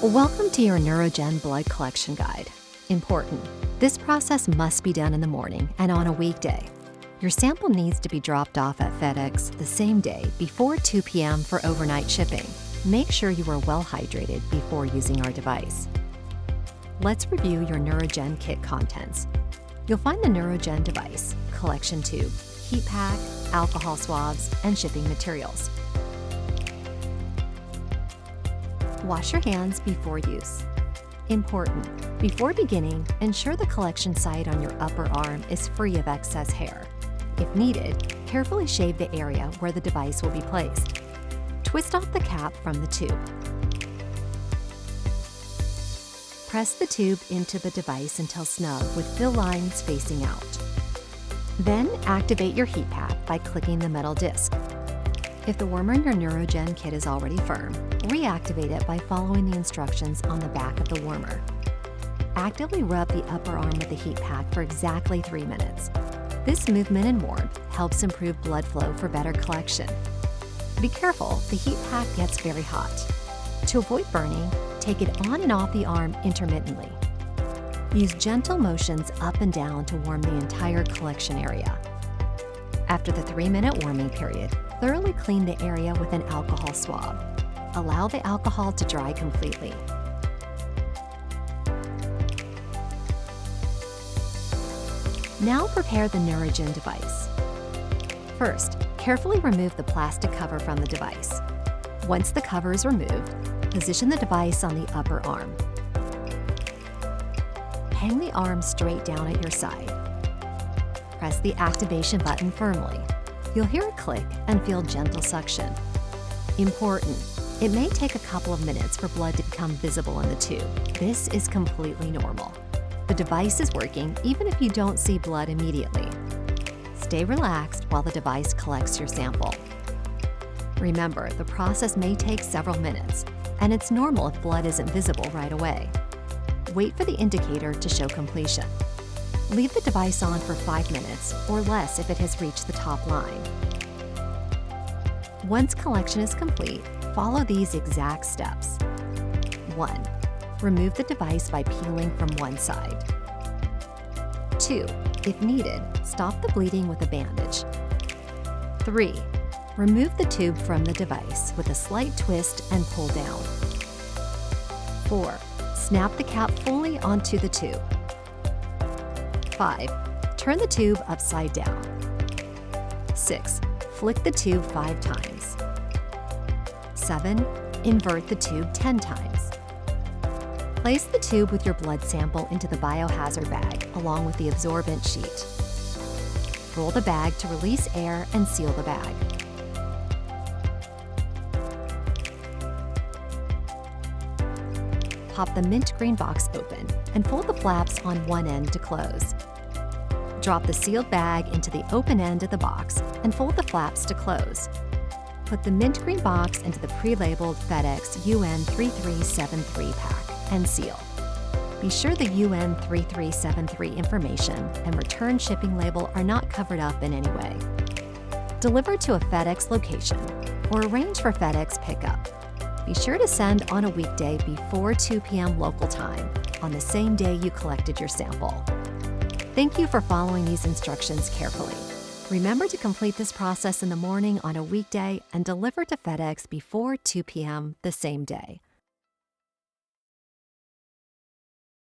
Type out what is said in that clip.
Welcome to your Neurogen blood collection guide. Important. This process must be done in the morning and on a weekday. Your sample needs to be dropped off at FedEx the same day before 2 p.m. for overnight shipping. Make sure you are well hydrated before using our device. Let's review your Neurogen kit contents. You'll find the Neurogen device, collection tube, heat pack, alcohol swabs, and shipping materials. Wash your hands before use. Important. Before beginning, ensure the collection site on your upper arm is free of excess hair. If needed, carefully shave the area where the device will be placed. Twist off the cap from the tube. Press the tube into the device until snug with fill lines facing out. Then activate your heat pack by clicking the metal disc. If the warmer in your Neurogen kit is already firm, reactivate it by following the instructions on the back of the warmer. Actively rub the upper arm with the heat pack for exactly 3 minutes. This movement and warmth helps improve blood flow for better collection. Be careful, the heat pack gets very hot. To avoid burning, take it on and off the arm intermittently. Use gentle motions up and down to warm the entire collection area. After the 3-minute warming period, thoroughly clean the area with an alcohol swab. Allow the alcohol to dry completely. Now prepare the Neurogen device. First, carefully remove the plastic cover from the device. Once the cover is removed, position the device on the upper arm. Hang the arm straight down at your side. Press the activation button firmly. You'll hear a click and feel gentle suction. Important. It may take a couple of minutes for blood to become visible in the tube. This is completely normal. The device is working even if you don't see blood immediately. Stay relaxed while the device collects your sample. Remember, the process may take several minutes, and it's normal if blood isn't visible right away. Wait for the indicator to show completion. Leave the device on for 5 minutes or less if it has reached the top line. Once collection is complete, follow these exact steps. 1. Remove the device by peeling from one side. 2. If needed, stop the bleeding with a bandage. 3. Remove the tube from the device with a slight twist and pull down. 4. Snap the cap fully onto the tube. 5. Turn the tube upside down. 6. Flick the tube 5 times. 7. Invert the tube 10 times. Place the tube with your blood sample into the biohazard bag along with the absorbent sheet. Roll the bag to release air and seal the bag. Pop the mint green box open and fold the flaps on one end to close. Drop the sealed bag into the open end of the box and fold the flaps to close. Put the mint green box into the pre-labeled FedEx UN3373 pack and seal. Be sure the UN3373 information and return shipping label are not covered up in any way. Deliver to a FedEx location or arrange for FedEx pickup. Be sure to send on a weekday before 2 p.m. local time on the same day you collected your sample. Thank you for following these instructions carefully. Remember to complete this process in the morning on a weekday and deliver to FedEx before 2 p.m. the same day.